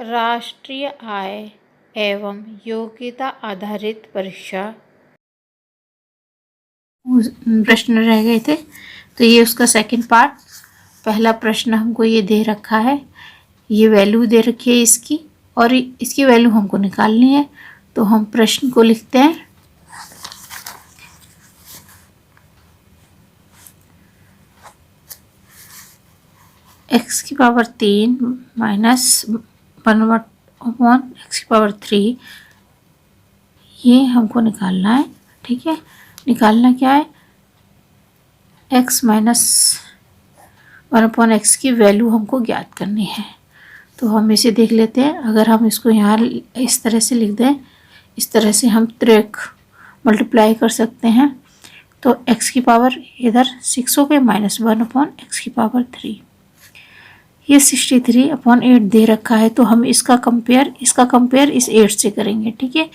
राष्ट्रीय आय एवं योग्यता आधारित परीक्षा प्रश्न रह गए थे, तो ये उसका सेकंड पार्ट। पहला प्रश्न हमको ये दे रखा है, ये वैल्यू दे रखी है इसकी, और इसकी वैल्यू हमको निकालनी है। तो हम प्रश्न को लिखते हैं, x की पावर 3 माइनस 1/x3, ये हमको निकालना है। ठीक है, निकालना क्या है, x माइनस 1/x की वैल्यू हमको ज्ञात करनी है। तो हम इसे देख लेते हैं। अगर हम इसको यहाँ इस तरह से लिख दें, इस तरह से हम त्रिक मल्टीप्लाई कर सकते हैं। तो x की पावर इधर 6 हो गए माइनस 1/x की पावर 3, ये 63/8 दे रखा है। तो हम इसका कंपेयर इस 8 से करेंगे। ठीक है,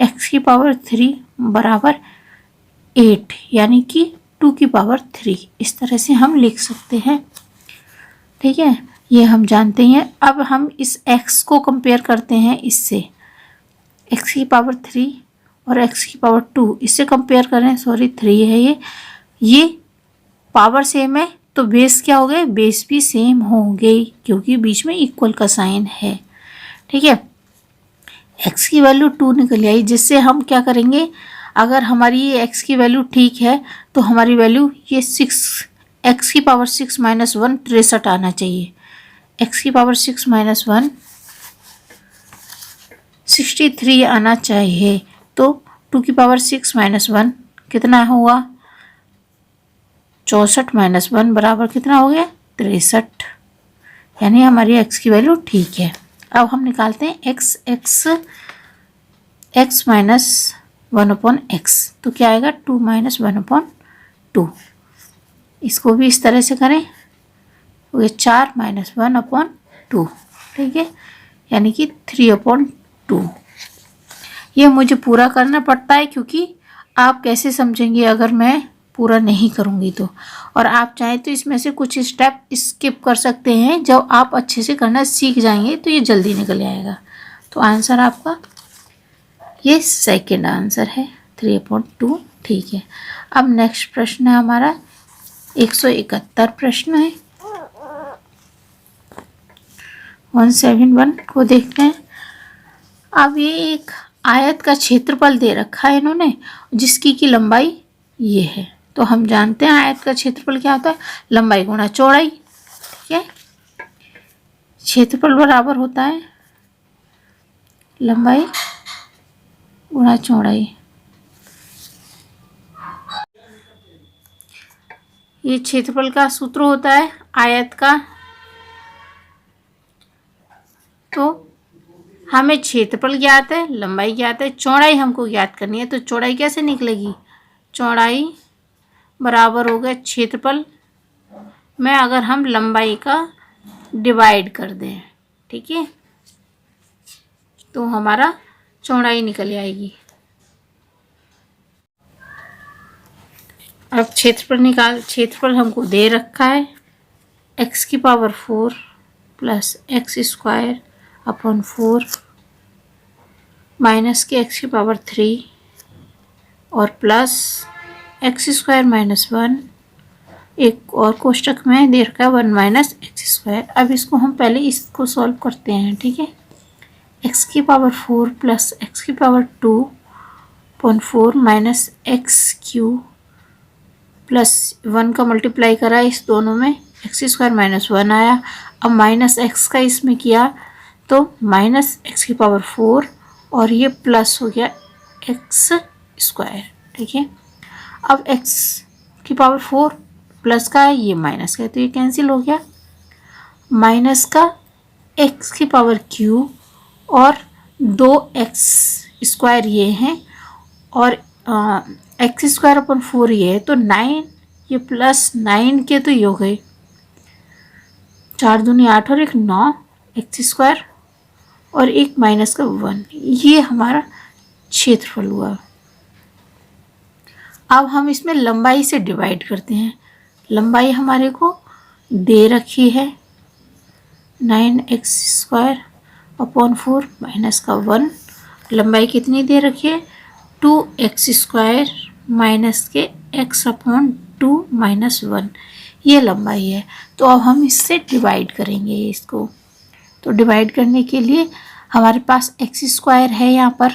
x की पावर 3 बराबर 8, यानी कि 2 की पावर 3, इस तरह से हम लिख सकते हैं। ठीक है, ये हम जानते हैं। अब हम इस x को कंपेयर करते हैं इससे, x की पावर 3 और x की पावर 2, इससे कंपेयर करें। सॉरी 3 है ये पावर सेम है तो बेस क्या हो गए, बेस भी सेम होंगे क्योंकि बीच में इक्वल का साइन है। ठीक है, x की वैल्यू 2 निकल आई, जिससे हम क्या करेंगे, अगर हमारी ये x की वैल्यू ठीक है तो हमारी वैल्यू ये 6 x की पावर 6 माइनस 1 63 आना चाहिए। x की पावर 6 माइनस 1 63 आना चाहिए। तो 2 की पावर 6 माइनस 1 कितना हुआ, 64 माइनस 1 बराबर कितना हो गया, 63, यानी हमारी x की वैल्यू ठीक है। अब हम निकालते हैं x माइनस 1/x, तो क्या आएगा 2 माइनस 1/2। इसको भी इस तरह से करें, ये 4 माइनस 1/2। ठीक है, यानी कि 3/2। ये मुझे पूरा करना पड़ता है क्योंकि आप कैसे समझेंगे अगर मैं पूरा नहीं करूँगी तो। और आप चाहें तो इसमें से कुछ स्टेप स्किप कर सकते हैं, जब आप अच्छे से करना सीख जाएंगे तो ये जल्दी निकल आएगा। तो आंसर आपका ये सेकंड आंसर है 3/2। ठीक है, अब नेक्स्ट प्रश्न है हमारा 171 प्रश्न है, 171 को देखते हैं। अब ये एक आयत का क्षेत्रफल दे रखा है इन्होंने, जिसकी की लंबाई ये है। तो हम जानते हैं आयत का क्षेत्रफल क्या होता है, लंबाई गुणा चौड़ाई। ठीक है, क्षेत्रफल बराबर होता है लंबाई गुणा चौड़ाई। ये क्षेत्रफल का सूत्र होता है आयत का। तो हमें क्षेत्रफल ज्ञात है, लंबाई ज्ञात है, चौड़ाई हमको ज्ञात करनी है। तो चौड़ाई कैसे निकलेगी, चौड़ाई बराबर हो गया क्षेत्रफल में अगर हम लंबाई का डिवाइड कर दें। ठीक है, तो हमारा चौड़ाई निकल आएगी। अब क्षेत्रफल हमको दे रखा है x की पावर 4 प्लस x² 4 माइनस के x की पावर 3 और प्लस x² माइनस 1, एक और कोष्टक में दे रखा है 1 माइनस x²। अब इसको हम पहले इसको सॉल्व करते हैं। ठीक है, x की पावर 4 प्लस x की पावर 2/4 माइनस x³ प्लस 1 का मल्टीप्लाई करा इस दोनों में, x² माइनस 1 आया। अब माइनस x का इसमें किया तो माइनस x की पावर 4 और ये प्लस हो गया x²। ठीक है, अब x की पावर 4 प्लस का है, ये माइनस का है, तो ये कैंसिल हो गया। माइनस का x की पावर क्यू और 2x² ये हैं और x²/4 ये है, तो 9, ये प्लस 9 के तो ये हो गए 4 दूनी 8 और 1 9 x² और एक माइनस का 1, ये हमारा क्षेत्रफल हुआ। अब हम इसमें लंबाई से डिवाइड करते हैं। लंबाई हमारे को दे रखी है 9x² अपॉन 4 माइनस का 1। लंबाई कितनी दे रखी है? 2x² माइनस के x अपॉन 2 माइनस 1, ये लंबाई है। तो अब हम इससे डिवाइड करेंगे इसको। तो डिवाइड करने के लिए हमारे पास x² है यहाँ पर,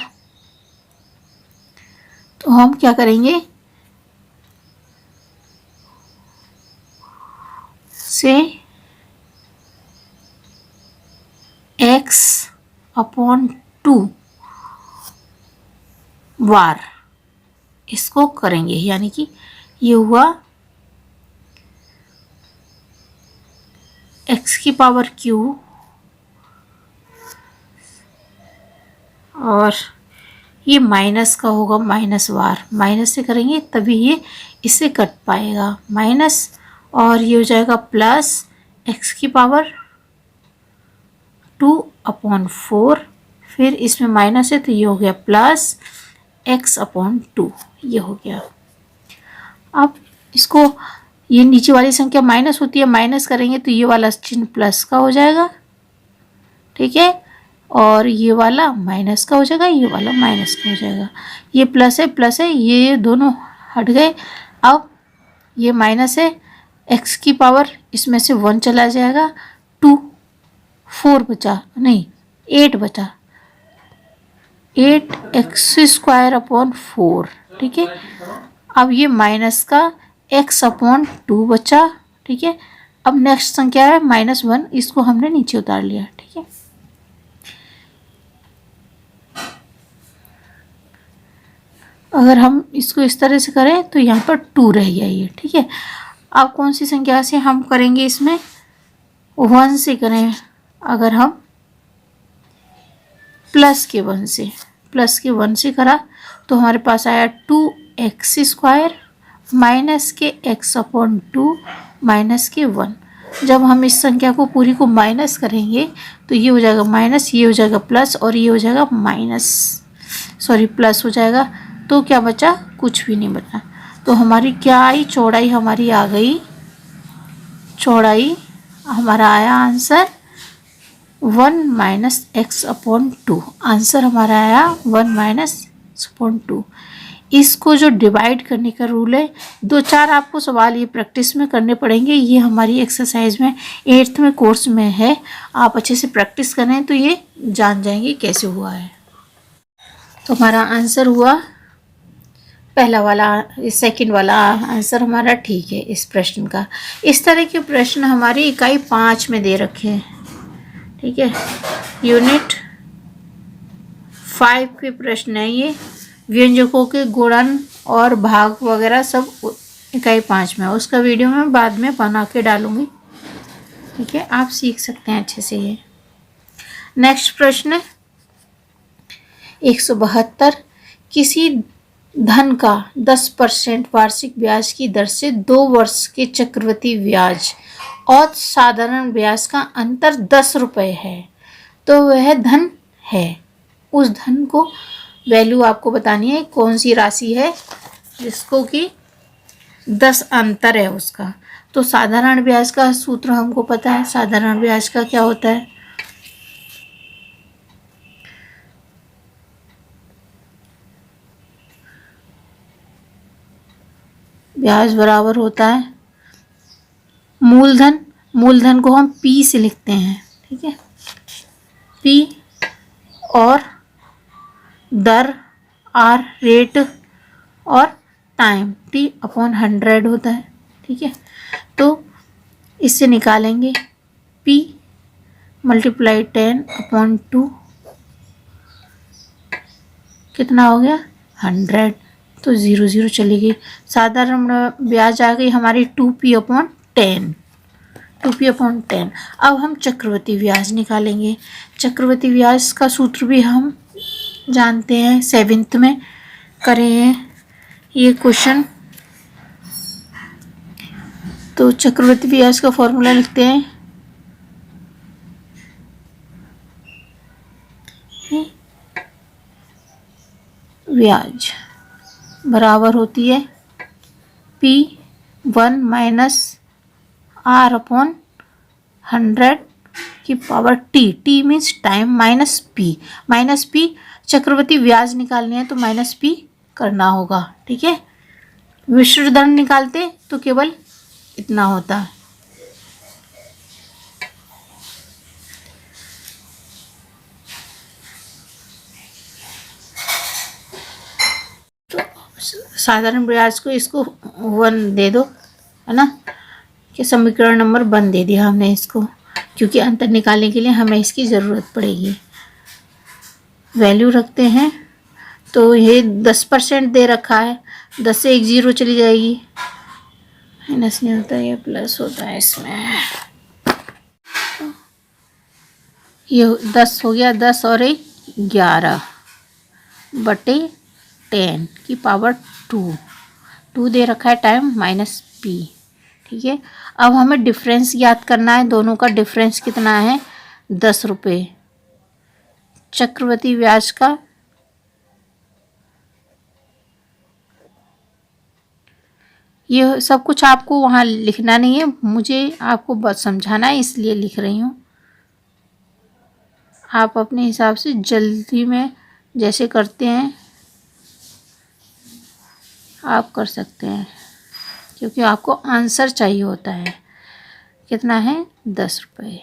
तो हम क्या करेंगे, से x अपॉन 2 वार इसको करेंगे, यानी कि ये हुआ x की पावर q और ये माइनस का होगा माइनस वार, माइनस से करेंगे तभी ये इससे कट पाएगा माइनस, और ये हो जाएगा प्लस x की पावर 2 अपॉन 4, फिर इसमें माइनस है तो ये हो गया प्लस x अपॉन 2, ये हो गया। अब इसको, ये नीचे वाली संख्या माइनस होती है, माइनस करेंगे तो ये वाला चिन्ह प्लस का हो जाएगा, ठीक है, और ये वाला माइनस का हो जाएगा, ये वाला माइनस का हो जाएगा। ये प्लस है, ये दोनों हट गए। अब ये माइनस है, x की पावर इसमें से 1 चला जाएगा, 2 4 बचा, नहीं 8 बचा, 8x² अपॉन 4, ठीक है। अब ये माइनस का x अपॉन 2 बचा, ठीक है। अब नेक्स्ट संख्या है -1, इसको हमने नीचे उतार लिया, ठीक है। अगर हम इसको इस तरह से करें तो यहाँ पर 2 रह गया ये, ठीक है। अब कौन सी संख्या से हम करेंगे, इसमें 1 से करें। अगर हम प्लस के 1 से करा तो हमारे पास आया 2x² माइनस के x अपॉन 2 माइनस के 1। जब हम इस संख्या को पूरी को माइनस करेंगे तो ये हो जाएगा माइनस, ये हो जाएगा प्लस और ये हो जाएगा प्लस हो जाएगा। तो क्या बचा? कुछ भी नहीं बचा। तो हमारी क्या आई? चौड़ाई हमारी आ गई, चौड़ाई हमारा आया answer 1 minus x upon 2। Answer हमारा आया 1 माइनस x अपॉन 2। इसको जो डिवाइड करने का रूल है, 2-4 आपको सवाल ये प्रैक्टिस में करने पड़ेंगे। ये हमारी एक्सरसाइज में 8th में कोर्स में है, आप अच्छे से प्रैक्टिस करें तो ये जान जाएंगे कैसे हुआ है। तो हमारा आंसर हुआ पहला वाला, सेकंड वाला आंसर हमारा ठीक है इस प्रश्न का। इस तरह के प्रश्न हमारी इकाई 5 में दे रखे हैं, ठीक है। यूनिट 5 के प्रश्न है ये। व्यंजकों के गुणन और भाग वगैरह सब इकाई 5 में है। उसका वीडियो मैं बाद में बना के डालूंगी, ठीक है, आप सीख सकते हैं अच्छे से ये। नेक्स्ट प्रश्न 172, किसी धन का 10% वार्षिक ब्याज की दर से 2 वर्ष के चक्रवृद्धि ब्याज और साधारण ब्याज का अंतर 10 रुपये है, तो वह धन है। उस धन को वैल्यू आपको बतानी है, कौन सी राशि है जिसको कि 10 अंतर है उसका। तो साधारण ब्याज का सूत्र हमको पता है। साधारण ब्याज का क्या होता है? ब्याज बराबर होता है मूलधन, मूलधन को हम P से लिखते हैं, ठीक है, P, और दर R रेट, और टाइम T अपॉन 100 होता है, ठीक है। तो इससे निकालेंगे P मल्टीप्लाई 10 अपॉन 2, कितना हो गया? 100। तो 0 0 चली गई। साधारण ब्याज आ गई हमारी 2P अपॉन 10, 2P अपॉन 10। अब हम चक्रवृद्धि ब्याज निकालेंगे। चक्रवृद्धि ब्याज का सूत्र भी हम जानते हैं, 7th में करे हैं ये क्वेश्चन। तो चक्रवृद्धि ब्याज का फॉर्मूला लिखते हैं, ब्याज बराबर होती है P1 माइनस R अपॉन 100, की power T, T means time, minus P चक्रवृद्धि ब्याज निकालनी है तो माइनस पी करना होगा। ठीक है, मिश्र दर निकालते तो केवल इतना होता। तो साधारण ब्याज को इसको 1 दे दो, है ना, कि समीकरण नंबर 1 दे दिया हमने इसको, क्योंकि अंतर निकालने के लिए हमें इसकी ज़रूरत पड़ेगी। वैल्यू रखते हैं तो ये 10% दे रखा है, 10 से एक 0 चली जाएगी, माइनस नहीं होता, ये प्लस होता है इसमें। ये 10 हो गया, 10 और 1 11 बटे 10 की पावर 2 दे रखा है टाइम माइनस पी। ठीक है, अब हमें डिफरेंस याद करना है, दोनों का डिफरेंस कितना है, 10 रुपये। चक्रवृद्धि ब्याज का ये सब कुछ आपको वहाँ लिखना नहीं है, मुझे आपको बस समझाना है इसलिए लिख रही हूँ। आप अपने हिसाब से जल्दी में जैसे करते हैं आप कर सकते हैं, क्योंकि आपको आंसर चाहिए होता है। कितना है, 10 रुपये,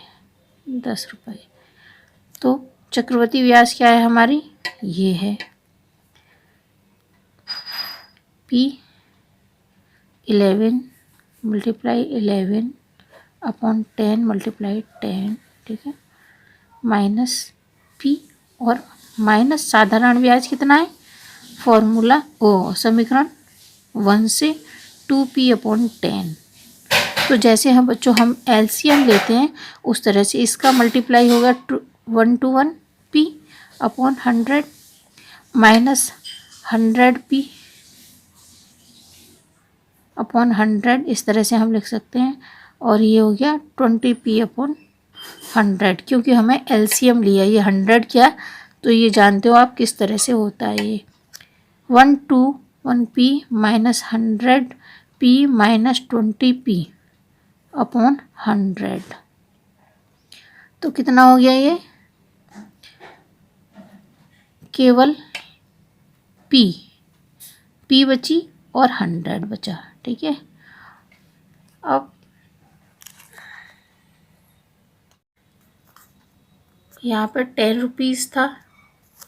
10 रुपये। तो चक्रवृद्धि ब्याज क्या है हमारी, ये है P 11 मल्टीप्लाई 11 अपॉन 10 मल्टीप्लाई 10। ठीक है, माइनस P और माइनस साधारण ब्याज कितना है, फॉर्मूला समीकरण 1 से 2P अपॉन 10। तो जैसे हम बच्चों हम एलसीएम लेते हैं उस तरह से इसका मल्टीप्लाई होगा 1 to 1 P upon 100 minus 100P upon 100, इस तरह से हम लिख सकते हैं। और ये हो गया 20P अपॉन 100, क्योंकि हमें एलसीएम लिया, ये 100 क्या, तो ये जानते हो आप किस तरह से होता है। ये 1 to 1P minus 100P minus 20P upon 100। तो कितना हो गया, ये केवल P बची और 100 बचा। ठीक है, अब यहाँ पर 10 रुपीज़ था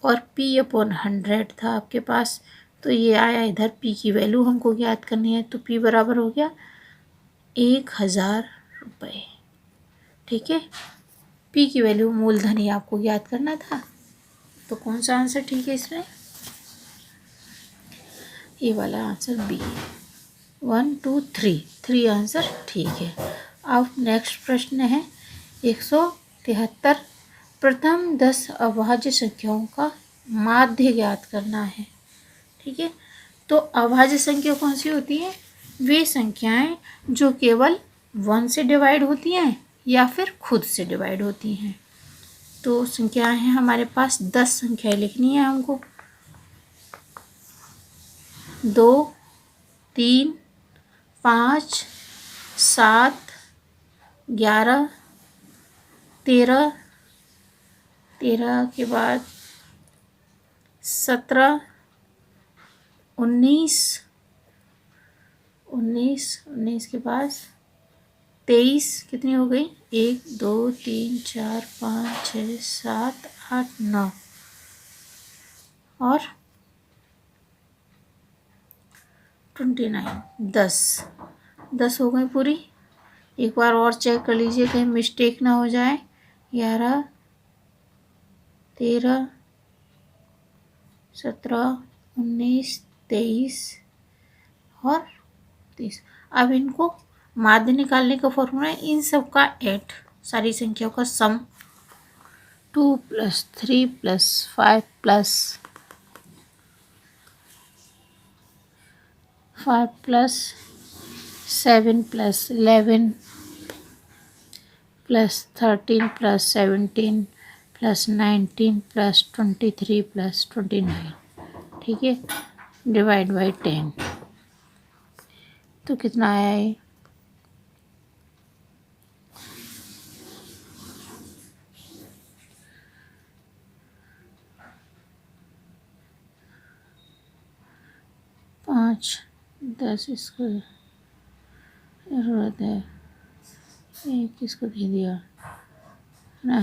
और P अपॉन 100 था आपके पास, तो ये आया इधर। P की वैल्यू हमको ज्ञात करनी है, तो P बराबर हो गया 1000 रुपये। ठीक है, P की वैल्यू मूलधन ही आपको ज्ञात करना था, तो कौन सा आंसर ठीक है इसमें, ये वाला आंसर बी, 1 2 3 आंसर ठीक है। अब नेक्स्ट प्रश्न है 173, प्रथम 10 अभाज्य संख्याओं का माध्य ज्ञात करना है। ठीक है, तो अभाज्य संख्या कौन सी होती है, वे संख्याएं जो केवल 1 से डिवाइड होती हैं या फिर खुद से डिवाइड होती हैं। तो संख्याएं हैं हमारे पास, 10 संख्याएं लिखनी है हमको, 2 3 5 7 11 13 के बाद 17 19 के बाद 23, कितनी हो गई, 1 2 3 4 5 6 7 8 9 और 29, 10 हो गई पूरी। एक बार और चेक कर लीजिए कहीं मिस्टेक ना हो जाए। 11 13 17 19 23 और 30। अब इनको माध्य निकालने का फॉर्मूला है, इन सब का ऐड, सारी संख्याओं का सम, 2 + 3 + 5 + 7 + 11 + 13 + 17 + 19 + 23 + 29। ठीक है, डिवाइड बाई 10, तो कितना आया है, 5 10 इसको ज़रूरत है, ये किसको दे दिया है ना।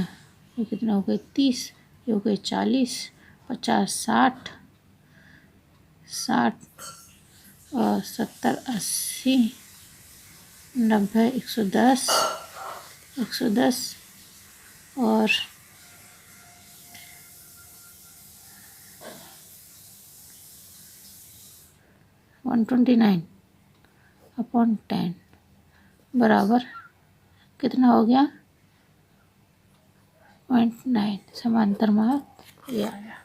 ये कितना हो गए 30, ये हो गए 40 50 60 और 70 80 90 110 और 129 अपॉन 10 बराबर कितना हो गया 0.9। समांतर माप ये आया।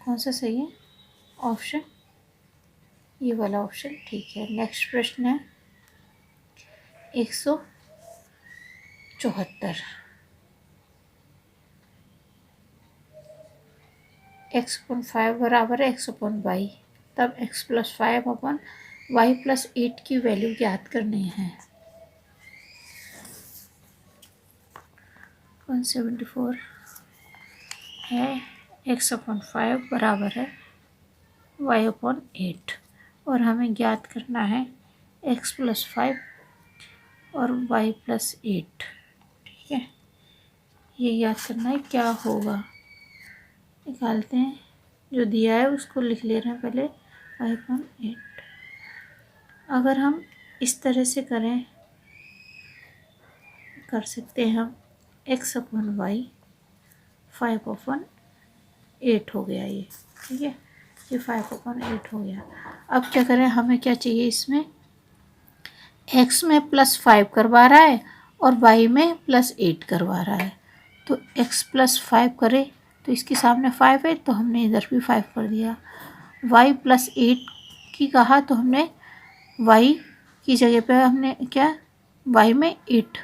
कौन सा सही है ऑप्शन, ये वाला ऑप्शन ठीक है। नेक्स्ट प्रश्न है 174। x/5 बराबर है x/y, तब x+5 अपन y+8 की वैल्यू ज्ञात करनी है। 174 है x/5 बराबर है y/8 और हमें ज्ञात करना है x+5 और y+8। ठीक है, ये याद करना है क्या होगा। निकालते हैं, जो दिया है उसको लिख ले रहे हैं पहले y/8। अगर हम इस तरह से करें, कर सकते हैं हम x/y 5/8 हो गया ये। ठीक है, ये 5/8 हो गया। अब क्या करें, हमें क्या चाहिए, इसमें x में +5 करवा रहा है और y में +8 करवा रहा है। तो x +5 करे तो इसके सामने 5 है तो हमने इधर भी 5 कर दिया। y +8 की कहा तो हमने y की जगह पे हमने क्या, y में 8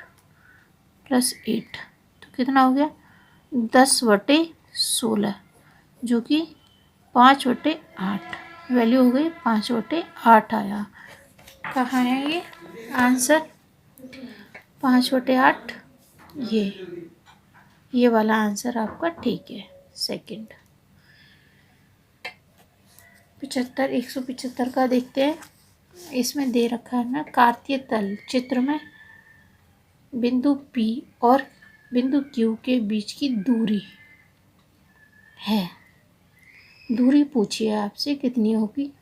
+8 तो कितना हो गया 10/16 जो कि 5/8 वैल्यू हो गई 5/8 आया। कहाँ है ये आंसर 5/8, ये वाला आंसर आपका ठीक है सेकंड। 75 175 का देखते हैं। इसमें दे रखा है ना, कार्तीय तल चित्र में बिंदु P और बिंदु Q के बीच की दूरी है। दूरी पूछिए आपसे कितनी होगी।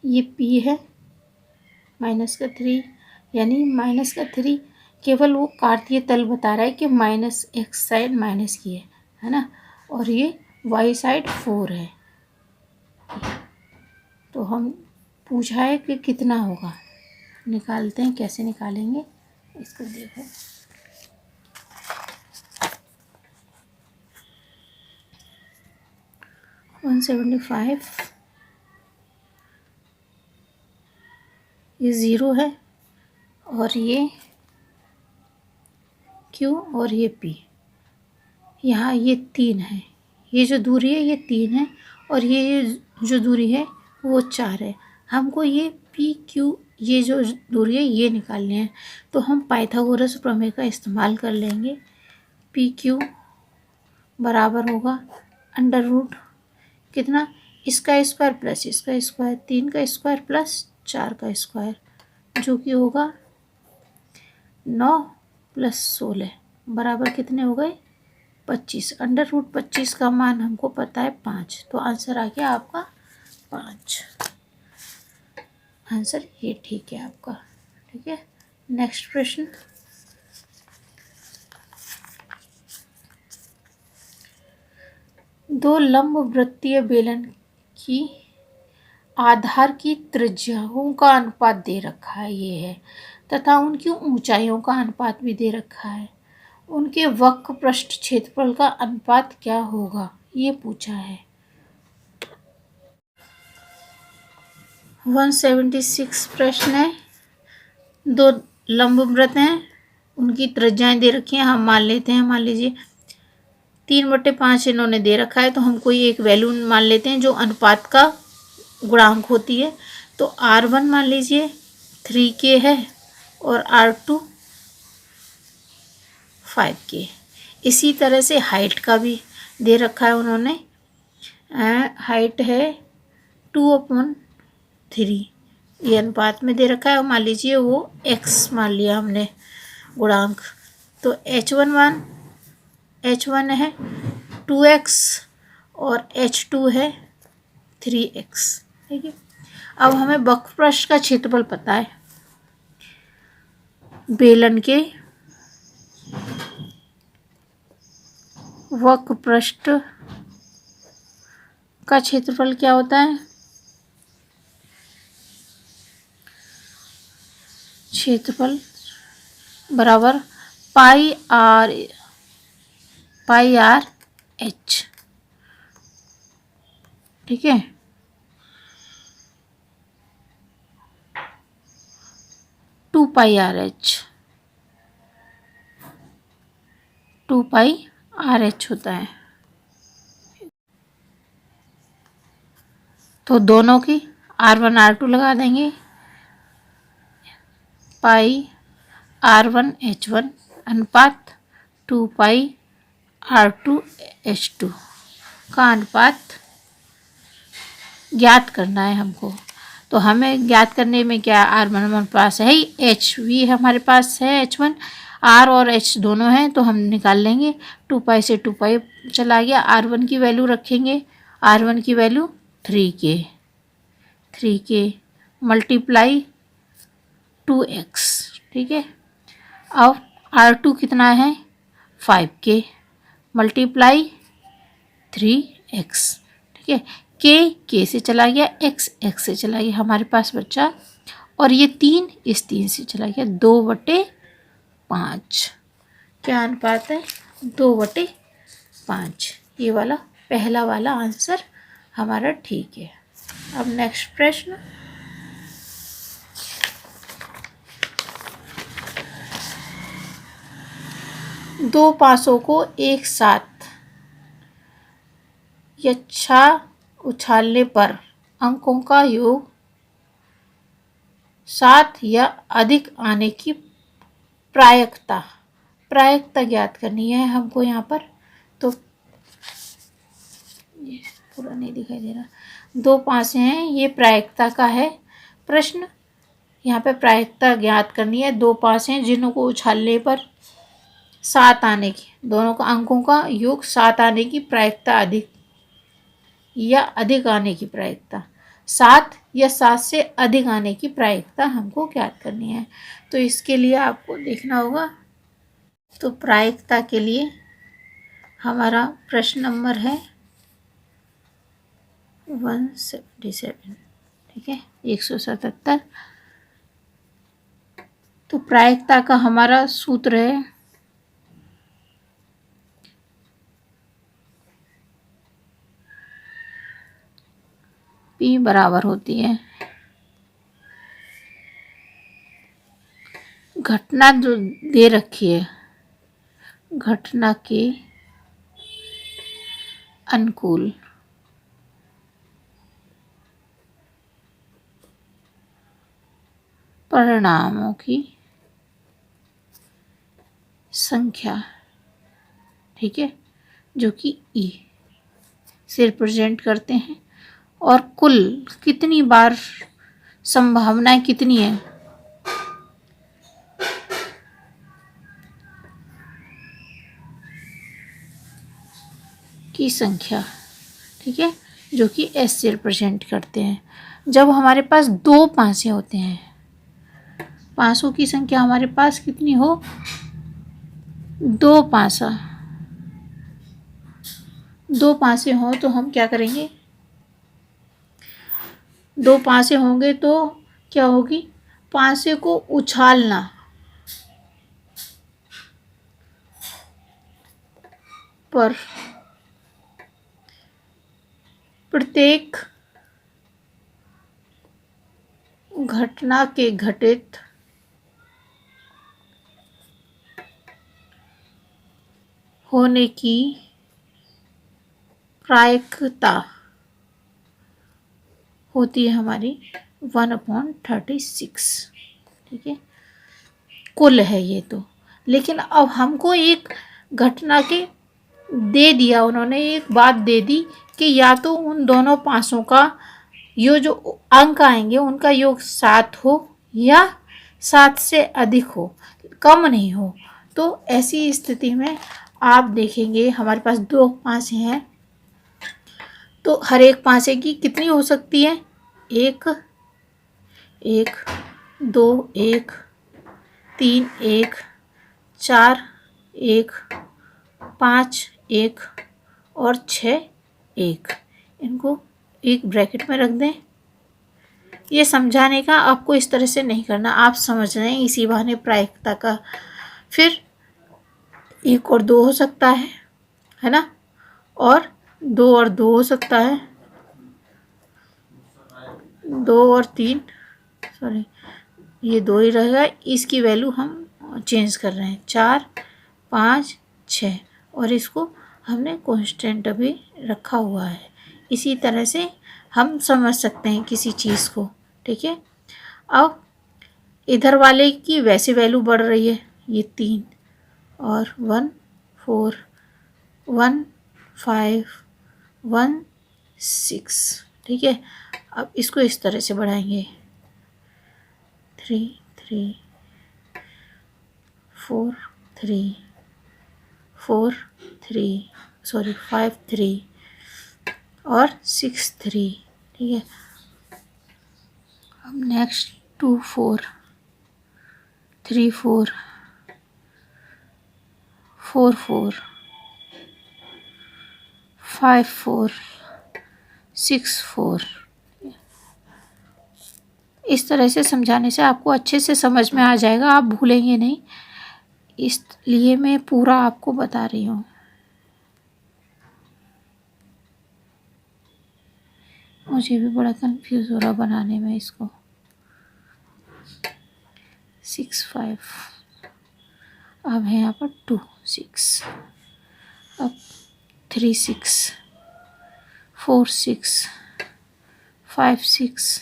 ये P है -3, यानी -3 केवल वो कार्तीय तल बता रहा है कि -x साइड माइनस की है ना, और ये y साइड 4 है। तो हम पूछा है कि कितना होगा, निकालते हैं। कैसे निकालेंगे इसको देखो। वन 175 ये 0 है और ये Q और ये P, यहाँ ये 3 है। ये जो दूरी है ये 3 है और ये जो दूरी है वो 4 है। हमको ये PQ ये जो दूरी है ये निकालनी है। तो हम पाइथागोरस प्रमेय का इस्तेमाल कर लेंगे। PQ बराबर होगा √ कितना, इसका स्क्वायर प्लस इसका स्क्वायर, 3 का स्क्वायर प्लस 4 का स्क्वायर, जो कि होगा 9 + 16 बराबर कितने हो गए 25। √25 का मान हमको पता है 5, तो आंसर आ गया आपका 5। आंसर ये ठीक है आपका। ठीक है, नेक्स्ट प्रश्न। दो लंबवृत्तीय बेलन की आधार की त्रिज्याओं का अनुपात दे रखा है, ये है, तथा उनकी ऊंचाइयों का अनुपात भी दे रखा है। उनके वक्र पृष्ठ क्षेत्रफल का अनुपात क्या होगा, ये पूछा है। 176 प्रश्न है। दो लंबवृत्त हैं, उनकी त्रिज्याएं दे रखी हैं। हम मान लेते हैं, मान लीजिए 3/5 इन्होंने दे रखा है, तो हम कोई एक वैल्यू मान लेते हैं जो अनुपात का गुणांक होती है। तो R1 मान लीजिए 3K है और R2 5K। इसी तरह से हाइट का भी दे रखा है उन्होंने, हाइट है 2/3, ये अनुपात में दे रखा है। और मान लीजिए वो x मान लिया हमने गुणांक, तो h1 है 2x और h2 है 3x। ठीक है, अब हमें वक्रपृष्ठ का क्षेत्रफल पता है। बेलन के वक्रपृष्ठ का क्षेत्रफल क्या होता है? क्षेत्रफल बराबर पाई आर एच। ठीक है, टू पाई आर एच होता है। तो दोनों की R1 R2 लगा देंगे, पाई R1 H1 अनुपात 2 पाई R2 H2 का अनुपात ज्ञात करना है हमको। तो हमें ज्ञात करने में क्या, R1 हमारे पास है ही, H भी हमारे पास है, H1 R और H दोनों हैं, तो हम निकाल लेंगे। 2 पाई से 2 पाई चला गया, R1 की वैल्यू रखेंगे, R1 की वैल्यू 3K मल्टीप्लाई 2x। ठीक है, अब R2 कितना है 5K मल्टीप्लाई 3x। ठीक है, K से चला गया, x से चला गया, हमारे पास बचा, और ये 3 इस 3 से चला गया, 2/5। क्या अनुपात है? 2/5। ये वाला पहला वाला आंसर हमारा ठीक है। अब नेक्स्ट प्रश्न, दो पासों को एक साथ यच्छा उछालने पर अंकों का योग 7 या अधिक आने की प्रायिकता ज्ञात करनी है हमको यहाँ पर। तो ये पूरा नहीं दिखाई दे रहा, 2 पासे हैं, ये प्रायिकता का है प्रश्न। यहाँ पे प्रायिकता ज्ञात करनी है। 2 पासे हैं जिन्हों को उछालने पर 7 आने की, दोनों का अंकों का योग 7 आने की प्रायिकता अधिक या अधिक आने की प्रायिकता, 7 या 7 से अधिक आने की प्रायिकता हमको ज्ञात करनी है। तो इसके लिए आपको देखना होगा। तो प्रायिकता के लिए हमारा प्रश्न नंबर है 177। ठीक है, 177। तो प्रायिकता का हमारा सूत्र है P बराबर होती है घटना जो दे रखी है, घटना के अनुकूल परिणामों की संख्या। ठीक है, जो कि E से रिप्रेजेंट करते हैं, और कुल कितनी बार संभावनाएं कितनी है, की संख्या। ठीक है, जो कि S से रिप्रेजेंट करते हैं। जब हमारे पास 2 पासे होते हैं, पासों की संख्या हमारे पास कितनी हो, 2 पासा, 2 पासे हों तो हम क्या करेंगे, 2 पासे होंगे तो क्या होगी, पासे को उछालना, पर प्रत्येक घटना के घटित होने की प्रायिकता होती है हमारी 1/36। ठीक है, कुल है ये तो। लेकिन अब हमको एक घटना के दे दिया, उन्होंने एक बात दे दी कि या तो उन दोनों पासों का ये जो अंक आएंगे उनका योग 7 हो या 7 से अधिक हो, कम नहीं हो। तो ऐसी स्थिति में आप देखेंगे हमारे पास 2 पासे हैं, तो हर एक पासे की कितनी हो सकती है? 1 1 2 1 3 1 4 1 5 1 और 6 1। इनको एक ब्रैकेट में रख दें। ये समझाने का आपको इस तरह से नहीं करना, आप समझ रहे हैं, इसी बहाने प्रायिकता का। फिर 1 और 2 हो सकता है ना, और 2 और 2 हो सकता है, 2 और 3, सॉरी ये 2 ही रहेगा, इसकी वैल्यू हम चेंज कर रहे हैं, 4 5 6, और इसको हमने कांस्टेंट अभी रखा हुआ है। इसी तरह से हम समझ सकते हैं किसी चीज़ को, ठीक है। अब इधर वाले की वैसे वैल्यू बढ़ रही है, ये 3 और 1 4 1 5 1 6, ठीक है। अब इसको इस तरह से बढ़ाएंगे, 3 3 4 3 4 3 सॉरी 5 3 और 6 3, ठीक है। अब नेक्स्ट 2 4 3 4 4 4 5 4 6 4। इस तरह से समझाने से आपको अच्छे से समझ में आ जाएगा, आप भूलेंगे नहीं, इसलिए मैं पूरा आपको बता रही हूँ। मुझे भी बड़ा कंफ्यूज हो रहा बनाने में इसको। 6 5, अब है यहाँ पर 2 6, अब 3 6 4 6 5 6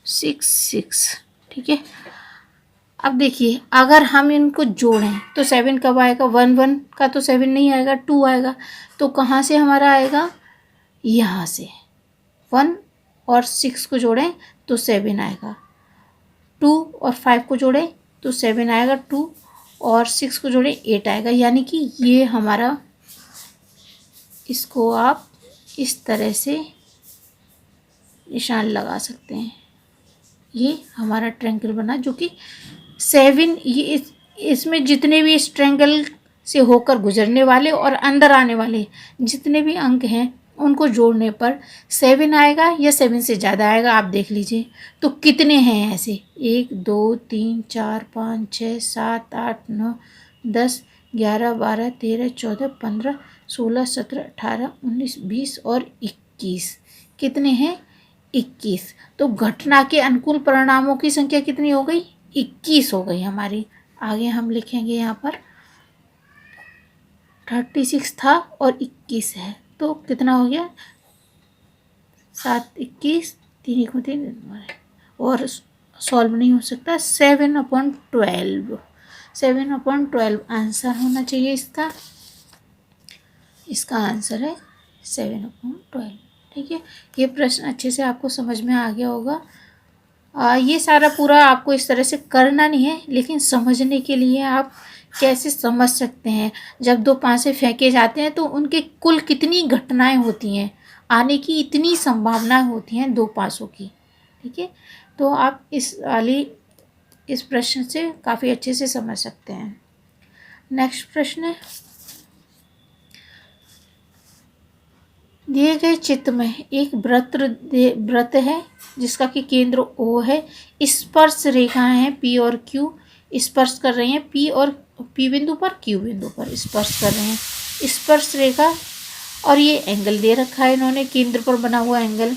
6 6, ठीक है। अब देखिए अगर हम इनको जोड़ें तो 7 कब आएगा? 1 1 का तो 7 नहीं आएगा, 2 आएगा। तो कहाँ से हमारा आएगा? यहाँ से 1 और 6 को जोड़ें तो 7 आएगा, 2 और 5 को जोड़ें तो 7 आएगा, 2 और 6 को जोड़ें 8 आएगा। यानी कि ये हमारा, इसको आप इस तरह से निशान लगा सकते हैं। ये हमारा ट्रायंगल बना, जो कि 7, ये इसमें जितने भी इस ट्रायंगल से होकर गुजरने वाले और अंदर आने वाले जितने भी अंक हैं उनको जोड़ने पर 7 आएगा या 7 से ज़्यादा आएगा, आप देख लीजिए। तो कितने हैं ऐसे? 1 2 3 4 5 6 7 8 9 10 11 12 13 14 15 16 17 18 19 20 और 21। कितने हैं? 21। तो घटना के अनुकूल परिणामों की संख्या कितनी हो गई? 21 हो गई हमारी। आगे हम लिखेंगे यहाँ पर 36 था और 21 है, तो कितना हो गया? 7 21 3 1 3, और सॉल्व नहीं हो सकता। 7/12, 7/12 आंसर होना चाहिए इसका। इसका आंसर है 7/12, ठीक है। ये प्रश्न अच्छे से आपको समझ में आ गया होगा। ये सारा पूरा आपको इस तरह से करना नहीं है, लेकिन समझने के लिए आप कैसे समझ सकते हैं। जब 2 पासे फेंके जाते हैं तो उनके कुल कितनी घटनाएं होती हैं, आने की इतनी संभावना होती हैं 2 पासों की, ठीक है। तो आप इस प्रश्न से काफ़ी अच्छे से समझ सकते हैं। नेक्स्ट प्रश्न है, दिए गए चित्र में एक वृत्त है जिसका कि केंद्र O है। स्पर्श रेखाएं हैं P और Q, स्पर्श कर रही हैं P और P बिंदु पर, Q बिंदु पर स्पर्श कर रहे हैं। स्पर्श रेखा और ये एंगल दे रखा है इन्होंने, केंद्र पर बना हुआ एंगल।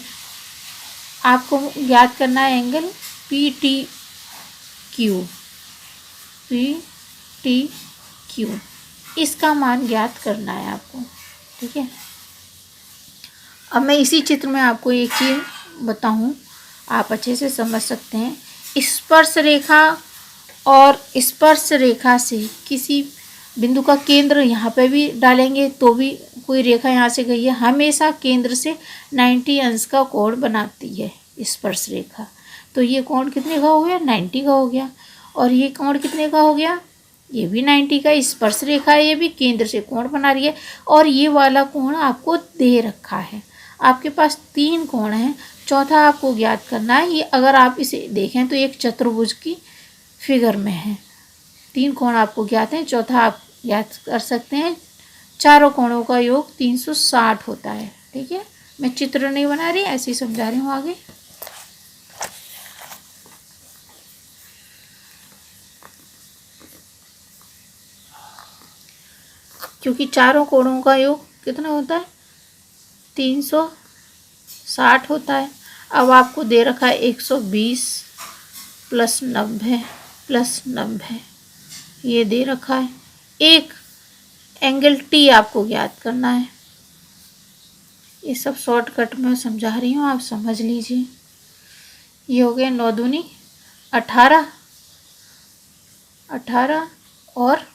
आपको याद करना है एंगल PTQ, PTQ, इसका मान ज्ञात करना है आपको, ठीक है। अब मैं इसी चित्र में आपको एक चीज़ बताऊं, आप अच्छे से समझ सकते हैं। स्पर्श रेखा और स्पर्श रेखा से किसी बिंदु का केंद्र यहाँ पे भी डालेंगे तो भी कोई रेखा यहाँ से गई है, हमेशा केंद्र से 90 अंश का कोण बनाती है स्पर्श रेखा। तो ये कोण कितने का हो गया, 90 का हो गया। और ये कोण कितने का हो गया, ये भी 90 का। स्पर्श रेखा ये भी केंद्र से कोण बना रही है। और ये वाला कोण आपको दे रखा है। आपके पास 3 कोण हैं, चौथा आपको ज्ञात करना है। ये अगर आप इसे देखें तो एक चतुर्भुज की फिगर में है। 3 कोण आपको ज्ञात हैं, चौथा आप ज्ञात कर सकते हैं। चारों कोणों का योग 360 होता है। ठीक है, मैं चित्र नहीं बना रही, ऐसे ही समझा रही हूँ आगे। क्योंकि चारों कोणों का योग कितना होता है, 360 होता है। अब आपको दे रखा है 120 प्लस 90 प्लस 90, ये दे रखा है। एक एंगल टी आपको ज्ञात करना है। ये सब शॉर्टकट में समझा रही हूँ, आप समझ लीजिए। ये हो गया 9 दूनी 18, 18 और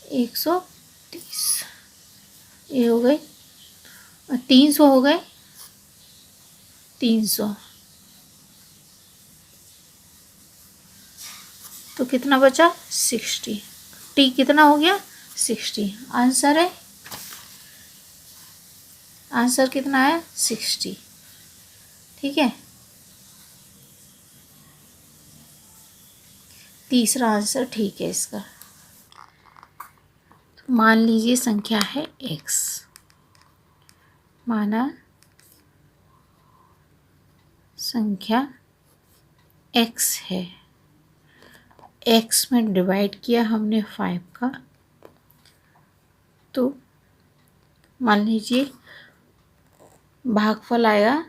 130, ये हो गई 300, हो गए 300। तो कितना बचा, 60। टी कितना हो गया, 60। आंसर है, आंसर कितना है, 60। ठीक है, तीसरा आंसर ठीक है इसका। तो मान लीजिए संख्या है x, माना संख्या x है। x में डिवाइड किया हमने 5 का, तो मान लीजिए भागफल आएगा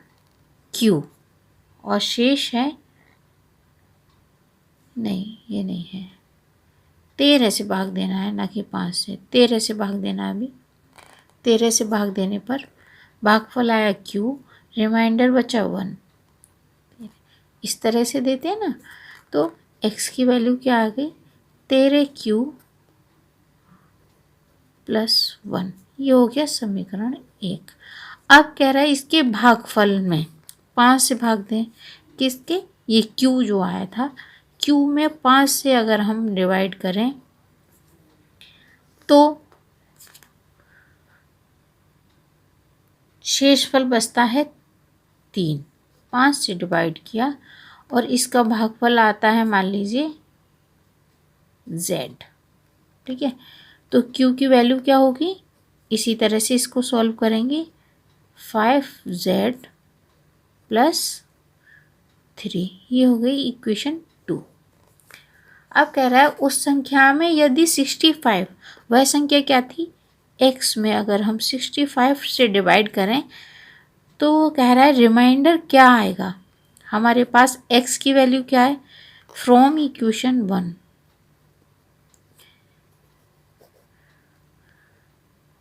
q और शेष है, नहीं ये नहीं है, 13 से भाग देना है, ना कि 5 से। 13 से भाग देना है अभी। 13 से भाग देने पर भागफल आया q, रिमाइंडर बचा 1। इस तरह से देते हैं ना, तो x की वैल्यू क्या आ गई, 13q प्लस 1। ये हो गया समीकरण 1। अब कह रहा है इसके भागफल में 5 से भाग दें, किसके, ये q जो आया था, q में 5 से अगर हम डिवाइड करें तो शेषफल बचता है 3। 5 से डिवाइड किया और इसका भागफल आता है मान लीजिए z। ठीक है, तो q की वैल्यू क्या होगी, इसी तरह से इसको सॉल्व करेंगे, 5z प्लस 3। ये हो गई इक्वेशन 2। अब कह रहा है उस संख्या में यदि 65, वह संख्या क्या थी, x में अगर हम 65 से डिवाइड करें तो वो कह रहा है रिमाइंडर क्या आएगा। हमारे पास x की वैल्यू क्या है, फ्रॉम इक्वेशन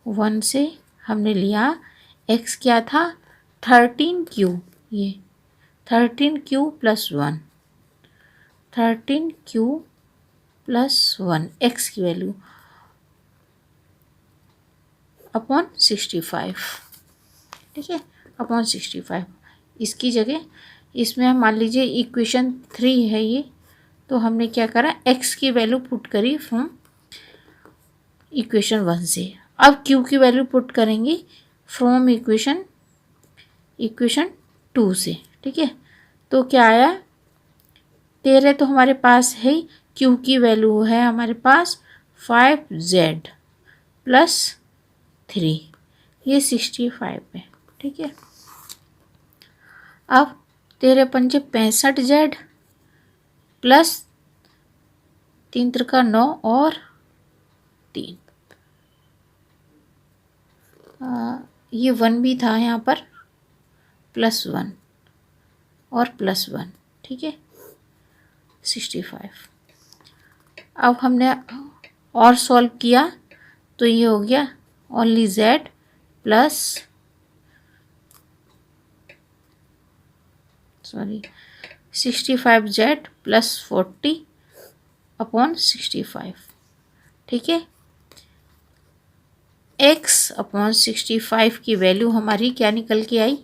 1 से हमने लिया x क्या था, 13q, ये 13q plus 1, 13q plus 1 x की वैल्यू अपॉन 65। ठीक है, अपॉन 65। इसकी जगह इसमें हम मान लीजिए इक्वेशन 3 है ये, तो हमने क्या करा, x की वैल्यू पुट करी फ्रॉम इक्वेशन 1 से। अब q की वैल्यू पुट करेंगे फ्रॉम इक्वेशन 2 से। ठीक है, तो क्या आया, 13 तो हमारे पास है, q की वैल्यू है हमारे पास 5z प्लस 3, ये 65 है। ठीक है, अब 13 पंजे 65z प्लस 3 त्रिका 9 और 3, ये 1 भी था यहाँ पर, प्लस 1 और प्लस 1। ठीक है, 65। अब हमने और सॉल्व किया तो ये हो गया only z plus 65z plus 40 upon 65। ठीक है। x/65 की वैल्यू हमारी क्या निकल के आई,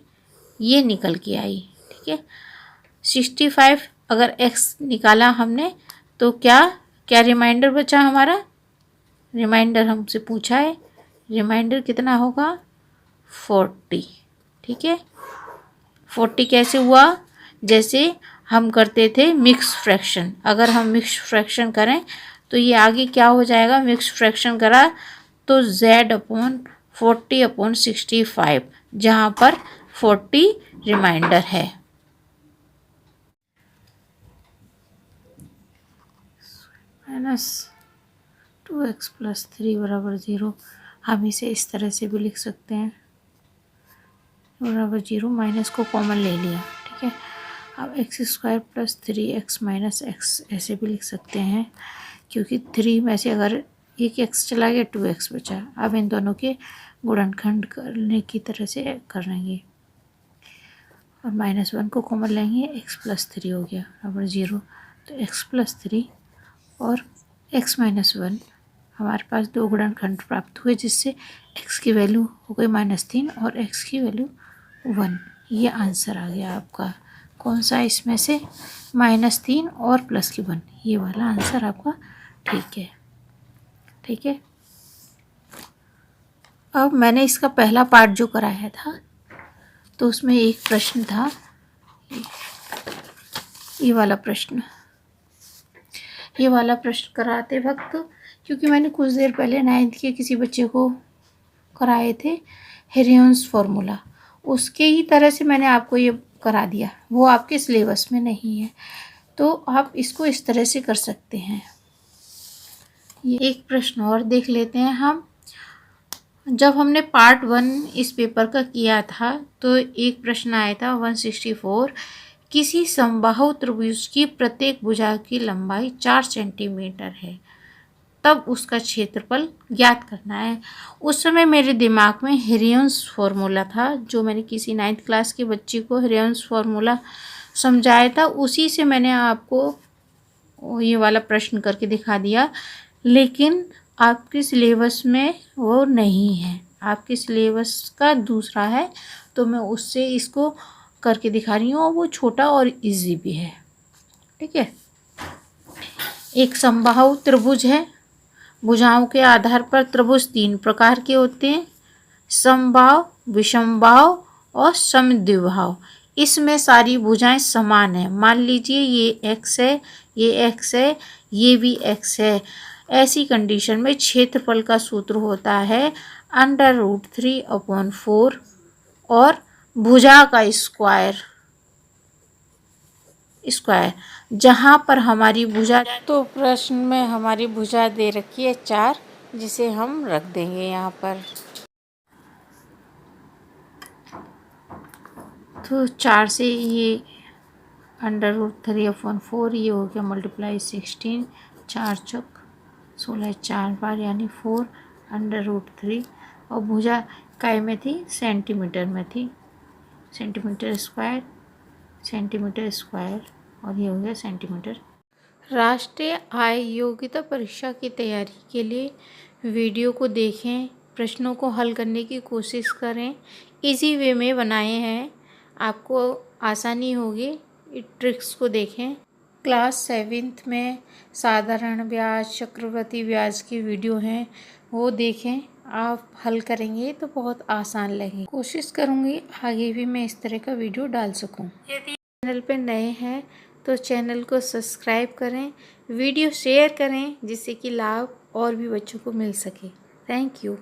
ये निकल के आई। ठीक है, 65 अगर x निकाला हमने तो क्या क्या रिमाइंडर बचा हमारा, रिमाइंडर हमसे पूछा है, रिमाइंडर कितना होगा 40। ठीक है, 40 कैसे हुआ, जैसे हम करते थे मिक्स फ्रैक्शन, अगर हम मिक्स फ्रैक्शन करें तो ये आगे क्या हो जाएगा, मिक्स फ्रैक्शन करा तो z/40/65 जहाँ पर 40 रिमाइंडर है। -2x + 3 = 0, हम इसे इस तरह से भी लिख सकते हैं, बराबर 0, माइनस को कॉमन ले लिया। ठीक है, अब x² + 3x - x ऐसे भी लिख सकते हैं, क्योंकि 3 में से अगर एक x चला गया 2x बचा। अब इन दोनों के गुणनखंड करने की तरह से कर लेंगे और -1 को कॉमन लेंगे, x + 3 हो गया बराबर 0। तो x + 3 और x - 1 हमारे पास दो गुणनखंड प्राप्त हुए, जिससे x की वैल्यू हो गई -3 और x की वैल्यू 1। ये आंसर आ गया आपका, कौन सा इसमें से, -3 और +1, ये वाला आंसर आपका ठीक है। ठीक है, अब मैंने इसका पहला पार्ट जो कराया था तो उसमें एक प्रश्न था, ये वाला प्रश्न कराते वक्त, क्योंकि मैंने कुछ देर पहले 9th के किसी बच्चे को कराए थे हेरियंस फार्मूला, उसके ही तरह से मैंने आपको ये करा दिया, वो आपके सिलेबस में नहीं है, तो आप इसको इस तरह से कर सकते हैं। ये एक प्रश्न और देख लेते हैं हम। जब हमने पार्ट 1 इस पेपर का किया था तो एक प्रश्न आया था 164, किसी समबाहु त्रिभुज की प्रत्येक भुजा की लंबाई 4 सेंटीमीटर है, तब उसका क्षेत्रफल ज्ञात करना है। उस समय मेरे दिमाग में हेरियंस फार्मूला था, जो मैंने किसी 9th क्लास के बच्चे को हेरियंस फार्मूला समझाया था, उसी से मैंने आपको ये वाला प्रश्न करके दिखा दिया। लेकिन आपके सिलेबस में वो नहीं है, आपके सिलेबस का दूसरा है, तो मैं उससे इसको करके दिखा रही हूँ और वो छोटा और इजी भी है। ठीक है, एक समबाहु त्रिभुज है, भुजाओं के आधार पर त्रिभुज 3 प्रकार के होते हैं, समबाहु, विषमबाहु और समद्विबाहु। इसमें सारी भुजाएं समान है। मान लीजिए ये x है, ये x है, ये भी x है। ऐसी कंडीशन में क्षेत्रफल का सूत्र होता है √3/4 और भुजा का स्क्वायर, जहाँ पर हमारी भुजा, तो प्रश्न में हमारी भुजा दे रखी है 4, जिसे हम रख देंगे यहाँ पर। तो 4 से ये √3/4 ये हो गया मल्टीप्लाई 16, 4 चौक 16, 4 बार यानी 4 √3, और भुजा काय में थी, सेंटीमीटर में थी, सेंटीमीटर स्क्वायर, और ये हो गया सेंटीमीटर। राष्ट्रीय आय योग्यता परीक्षा की तैयारी के लिए वीडियो को देखें, प्रश्नों को हल करने की कोशिश करें, इजी वे में बनाए हैं, आपको आसानी होगी। ट्रिक्स को देखें। क्लास 7th में साधारण ब्याज, चक्रवृद्धि ब्याज की वीडियो हैं, वो देखें, आप हल करेंगे तो बहुत आसान लगेगी। कोशिश करूँगी आगे भी मैं इस तरह का वीडियो डाल सकूँ। यदि चैनल पे नए हैं तो चैनल को सब्सक्राइब करें, वीडियो शेयर करें, जिससे कि लाभ और भी बच्चों को मिल सके। Thank you.